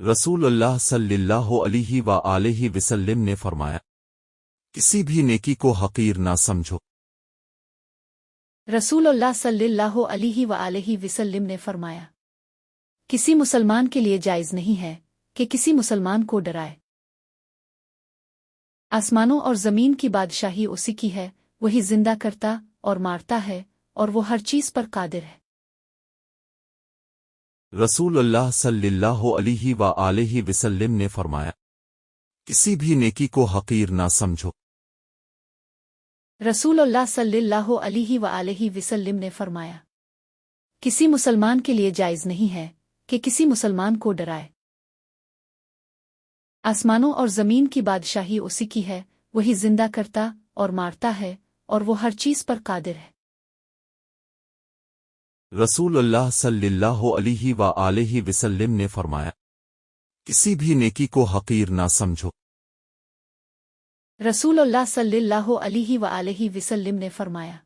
رسول اللہ صلی اللہ علیہ وآلہ وسلم نے فرمایا، کسی بھی نیکی کو حقیر نہ سمجھو۔ رسول اللہ صلی اللہ علیہ وآلہ وسلم نے فرمایا، کسی مسلمان کے لیے جائز نہیں ہے کہ کسی مسلمان کو ڈرائے۔ آسمانوں اور زمین کی بادشاہی اسی کی ہے، وہی زندہ کرتا اور مارتا ہے، اور وہ ہر چیز پر قادر ہے۔ رسول اللہ صلی اللہ علیہ وآلہ وسلم نے فرمایا، کسی بھی نیکی کو حقیر نہ سمجھو۔ رسول اللہ صلی اللہ علیہ وآلہ وسلم نے فرمایا، کسی مسلمان کے لیے جائز نہیں ہے کہ کسی مسلمان کو ڈرائے۔ آسمانوں اور زمین کی بادشاہی اسی کی ہے، وہی زندہ کرتا اور مارتا ہے، اور وہ ہر چیز پر قادر ہے۔ رسول اللہ صلی اللہ علیہ وآلہ وسلم نے فرمایا، کسی بھی نیکی کو حقیر نہ سمجھو۔ رسول اللہ صلی اللہ علیہ وآلہ وسلم نے فرمایا،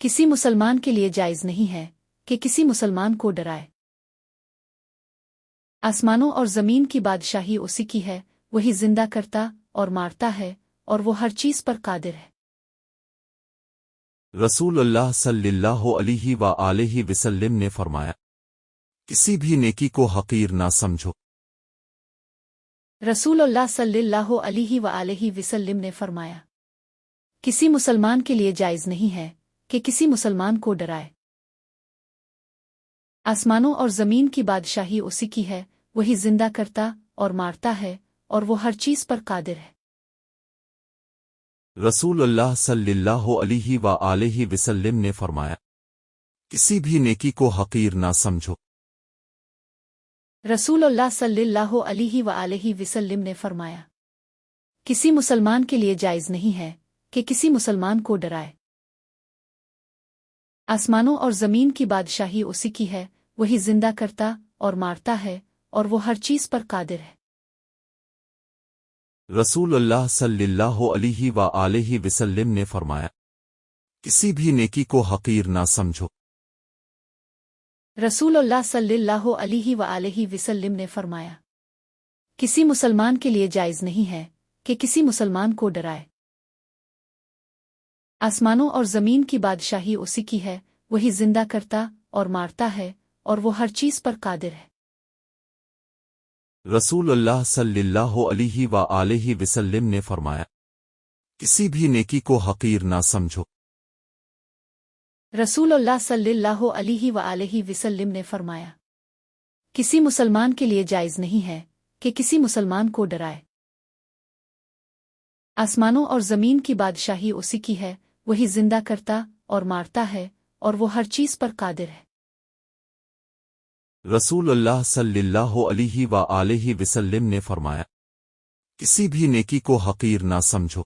کسی مسلمان کے لیے جائز نہیں ہے کہ کسی مسلمان کو ڈرائے۔ آسمانوں اور زمین کی بادشاہی اسی کی ہے، وہی زندہ کرتا اور مارتا ہے، اور وہ ہر چیز پر قادر ہے۔ رسول اللہ صلی اللہ علیہ وآلہ وسلم نے فرمایا، کسی بھی نیکی کو حقیر نہ سمجھو۔ رسول اللہ صلی اللہ علیہ وآلہ وسلم نے فرمایا، کسی مسلمان کے لیے جائز نہیں ہے کہ کسی مسلمان کو ڈرائے۔ آسمانوں اور زمین کی بادشاہی اسی کی ہے، وہی زندہ کرتا اور مارتا ہے، اور وہ ہر چیز پر قادر ہے۔ رسول اللہ صلی اللہ علیہ وآلہ وسلم نے فرمایا، کسی بھی نیکی کو حقیر نہ سمجھو۔ رسول اللہ صلی اللہ علیہ وآلہ وسلم نے فرمایا، کسی مسلمان کے لیے جائز نہیں ہے کہ کسی مسلمان کو ڈرائے۔ آسمانوں اور زمین کی بادشاہی اسی کی ہے، وہی زندہ کرتا اور مارتا ہے، اور وہ ہر چیز پر قادر ہے۔ رسول اللہ صلی اللہ علیہ وآلہ وسلم نے فرمایا، کسی بھی نیکی کو حقیر نہ سمجھو۔ رسول اللہ صلی اللہ علیہ وآلہ وسلم نے فرمایا، کسی مسلمان کے لیے جائز نہیں ہے کہ کسی مسلمان کو ڈرائے۔ آسمانوں اور زمین کی بادشاہی اسی کی ہے، وہی زندہ کرتا اور مارتا ہے، اور وہ ہر چیز پر قادر ہے۔ رسول اللہ صلی اللہ علیہ وآلہ وسلم نے فرمایا، کسی بھی نیکی کو حقیر نہ سمجھو۔ رسول اللہ صلی اللہ علیہ وآلہ وسلم نے فرمایا، کسی مسلمان کے لیے جائز نہیں ہے کہ کسی مسلمان کو ڈرائے۔ آسمانوں اور زمین کی بادشاہی اسی کی ہے، وہی زندہ کرتا اور مارتا ہے، اور وہ ہر چیز پر قادر ہے۔ رسول اللہ صلی اللہ علیہ وآلہ وسلم نے فرمایا، کسی بھی نیکی کو حقیر نہ سمجھو۔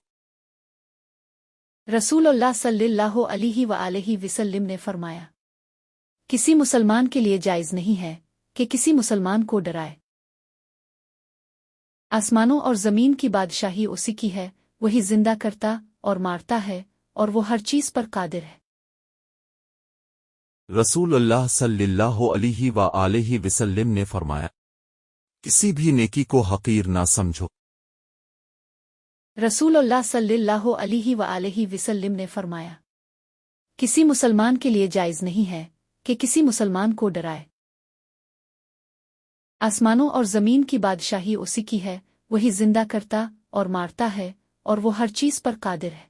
رسول اللہ صلی اللہ علیہ وآلہ وسلم نے فرمایا، کسی مسلمان کے لیے جائز نہیں ہے کہ کسی مسلمان کو ڈرائے۔ آسمانوں اور زمین کی بادشاہی اسی کی ہے، وہی زندہ کرتا اور مارتا ہے، اور وہ ہر چیز پر قادر ہے۔ رسول اللہ صلی اللہ علیہ وآلہ وسلم نے فرمایا، کسی بھی نیکی کو حقیر نہ سمجھو۔ رسول اللہ صلی اللہ علیہ وآلہ وسلم نے فرمایا، کسی مسلمان کے لیے جائز نہیں ہے کہ کسی مسلمان کو ڈرائے۔ آسمانوں اور زمین کی بادشاہی اسی کی ہے، وہی زندہ کرتا اور مارتا ہے، اور وہ ہر چیز پر قادر ہے۔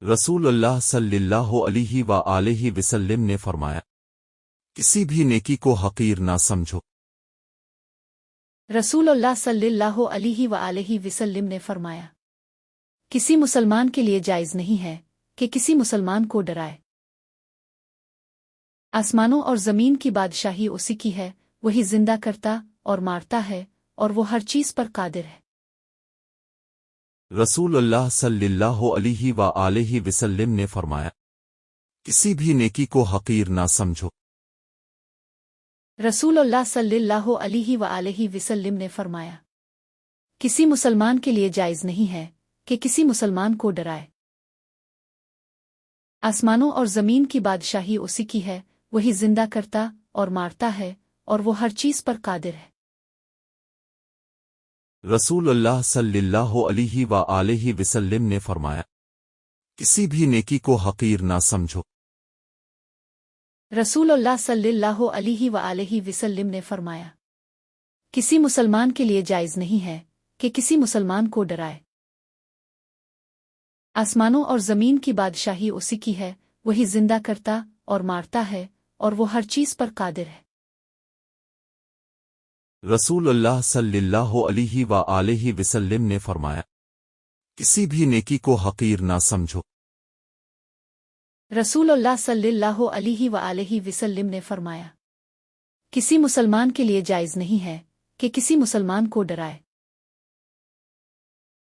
رسول اللہ صلی اللہ علیہ وآلہ وسلم نے فرمایا، کسی بھی نیکی کو حقیر نہ سمجھو۔ رسول اللہ صلی اللہ علیہ وآلہ وسلم نے فرمایا، کسی مسلمان کے لیے جائز نہیں ہے کہ کسی مسلمان کو ڈرائے۔ آسمانوں اور زمین کی بادشاہی اسی کی ہے، وہی زندہ کرتا اور مارتا ہے، اور وہ ہر چیز پر قادر ہے۔ رسول اللہ صلی اللہ علیہ وآلہ وسلم نے فرمایا، کسی بھی نیکی کو حقیر نہ سمجھو۔ رسول اللہ صلی اللہ علیہ وآلہ وسلم نے فرمایا، کسی مسلمان کے لیے جائز نہیں ہے کہ کسی مسلمان کو ڈرائے۔ آسمانوں اور زمین کی بادشاہی اسی کی ہے، وہی زندہ کرتا اور مارتا ہے، اور وہ ہر چیز پر قادر ہے۔ رسول اللہ صلی اللہ علیہ وآلہ وسلم نے فرمایا، کسی بھی نیکی کو حقیر نہ سمجھو۔ رسول اللہ صلی اللہ علیہ وآلہ وسلم نے فرمایا، کسی مسلمان کے لیے جائز نہیں ہے کہ کسی مسلمان کو ڈرائے۔ آسمانوں اور زمین کی بادشاہی اسی کی ہے، وہی زندہ کرتا اور مارتا ہے، اور وہ ہر چیز پر قادر ہے۔ رسول اللہ صلی اللہ علیہ وآلہ وسلم نے فرمایا، کسی بھی نیکی کو حقیر نہ سمجھو۔ رسول اللہ صلی اللہ علیہ وآلہ وسلم نے فرمایا، کسی مسلمان کے لیے جائز نہیں ہے کہ کسی مسلمان کو ڈرائے۔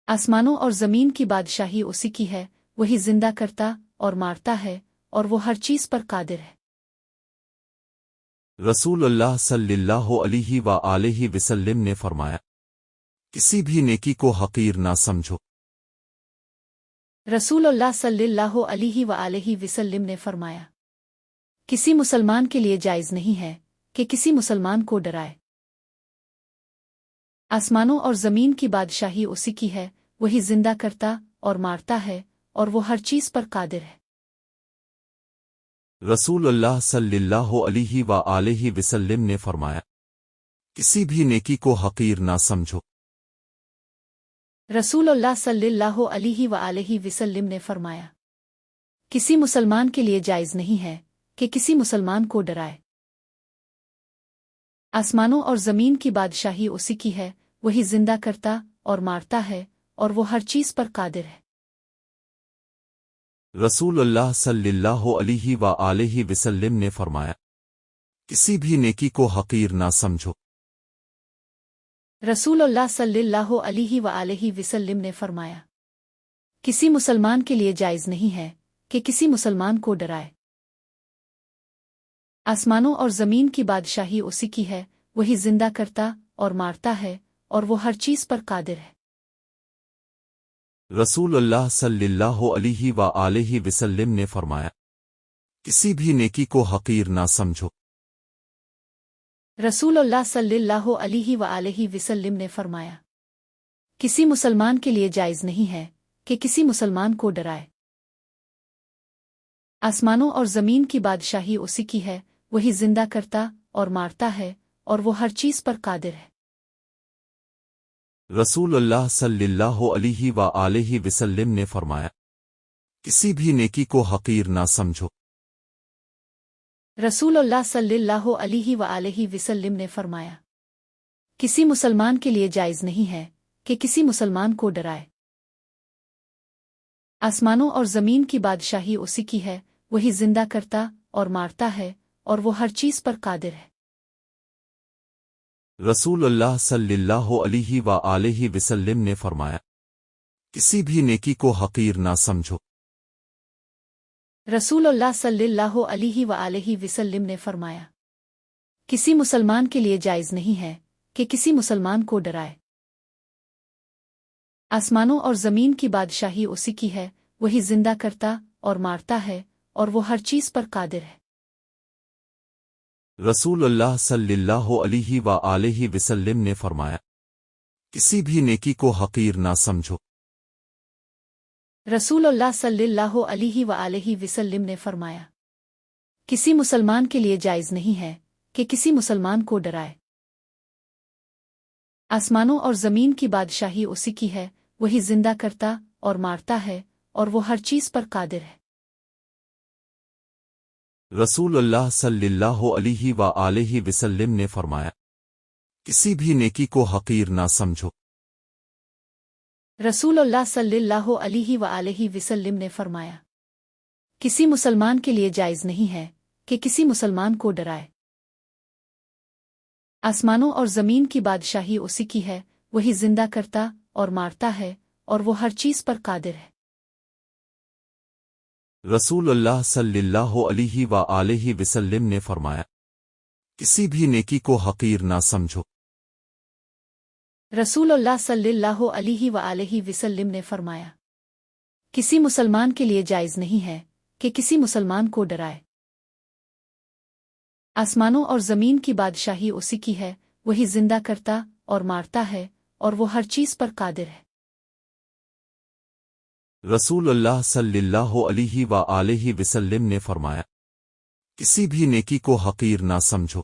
آسمانوں اور زمین کی بادشاہی اسی کی ہے، وہی زندہ کرتا اور مارتا ہے، اور وہ ہر چیز پر قادر ہے۔ رسول اللہ صلی اللہ علیہ وآلہ وسلم نے فرمایا، کسی بھی نیکی کو حقیر نہ سمجھو۔ رسول اللہ صلی اللہ علیہ وآلہ وسلم نے فرمایا، کسی مسلمان کے لیے جائز نہیں ہے کہ کسی مسلمان کو ڈرائے۔ آسمانوں اور زمین کی بادشاہی اسی کی ہے، وہی زندہ کرتا اور مارتا ہے، اور وہ ہر چیز پر قادر ہے۔ رسول اللہ صلی اللہ علیہ وآلہ وسلم نے فرمایا، کسی بھی نیکی کو حقیر نہ سمجھو۔ رسول اللہ صلی اللہ علیہ وآلہ وسلم نے فرمایا، کسی مسلمان کے لیے جائز نہیں ہے کہ کسی مسلمان کو ڈرائے۔ آسمانوں اور زمین کی بادشاہی اسی کی ہے، وہی زندہ کرتا اور مارتا ہے، اور وہ ہر چیز پر قادر ہے۔ رسول اللہ صلی اللہ علیہ وآلہ وسلم نے فرمایا، کسی بھی نیکی کو حقیر نہ سمجھو۔ رسول اللہ صلی اللہ علیہ وآلہ وسلم نے فرمایا، کسی مسلمان کے لیے جائز نہیں ہے کہ کسی مسلمان کو ڈرائے۔ آسمانوں اور زمین کی بادشاہی اسی کی ہے، وہی زندہ کرتا اور مارتا ہے، اور وہ ہر چیز پر قادر ہے۔ رسول اللہ صلی اللہ علیہ وآلہ وسلم نے فرمایا، کسی بھی نیکی کو حقیر نہ سمجھو۔ رسول اللہ صلی اللہ علیہ وآلہ وسلم نے فرمایا، کسی مسلمان کے لیے جائز نہیں ہے کہ کسی مسلمان کو ڈرائے۔ آسمانوں اور زمین کی بادشاہی اسی کی ہے، وہی زندہ کرتا اور مارتا ہے، اور وہ ہر چیز پر قادر ہے۔ رسول اللہ صلی اللہ علیہ وآلہ وسلم نے فرمایا، کسی بھی نیکی کو حقیر نہ سمجھو۔ رسول اللہ صلی اللہ علیہ وآلہ وسلم نے فرمایا، کسی مسلمان کے لیے جائز نہیں ہے کہ کسی مسلمان کو ڈرائے۔ آسمانوں اور زمین کی بادشاہی اسی کی ہے، وہی زندہ کرتا اور مارتا ہے، اور وہ ہر چیز پر قادر ہے۔ رسول اللہ صلی اللہ علیہ وآلہ وسلم نے فرمایا، کسی بھی نیکی کو حقیر نہ سمجھو۔ رسول اللہ صلی اللہ علیہ وآلہ وسلم نے فرمایا، کسی مسلمان کے لیے جائز نہیں ہے کہ کسی مسلمان کو ڈرائے۔ آسمانوں اور زمین کی بادشاہی اسی کی ہے، وہی زندہ کرتا اور مارتا ہے، اور وہ ہر چیز پر قادر ہے۔ رسول اللہ صلی اللہ علیہ وآلہ وسلم نے فرمایا، کسی بھی نیکی کو حقیر نہ سمجھو۔ رسول اللہ صلی اللہ علیہ وآلہ وسلم نے فرمایا، کسی مسلمان کے لیے جائز نہیں ہے کہ کسی مسلمان کو ڈرائے۔ آسمانوں اور زمین کی بادشاہی اسی کی ہے، وہی زندہ کرتا اور مارتا ہے، اور وہ ہر چیز پر قادر ہے۔ رسول اللہ صلی اللہ علیہ وآلہ وسلم نے فرمایا، کسی بھی نیکی کو حقیر نہ سمجھو۔ رسول اللہ صلی اللہ علیہ وآلہ وسلم نے فرمایا، کسی مسلمان کے لیے جائز نہیں ہے کہ کسی مسلمان کو ڈرائے۔ آسمانوں اور زمین کی بادشاہی اسی کی ہے، وہی زندہ کرتا اور مارتا ہے، اور وہ ہر چیز پر قادر ہے۔ رسول اللہ صلی اللہ علیہ وآلہ وسلم نے فرمایا، کسی بھی نیکی کو حقیر نہ سمجھو۔ رسول اللہ صلی اللہ علیہ وآلہ وسلم نے فرمایا، کسی مسلمان کے لیے جائز نہیں ہے کہ کسی مسلمان کو ڈرائے۔ آسمانوں اور زمین کی بادشاہی اسی کی ہے، وہی زندہ کرتا اور مارتا ہے، اور وہ ہر چیز پر قادر ہے۔ رسول اللہ صلی اللہ علیہ وآلہ وسلم نے فرمایا، کسی بھی نیکی کو حقیر نہ سمجھو۔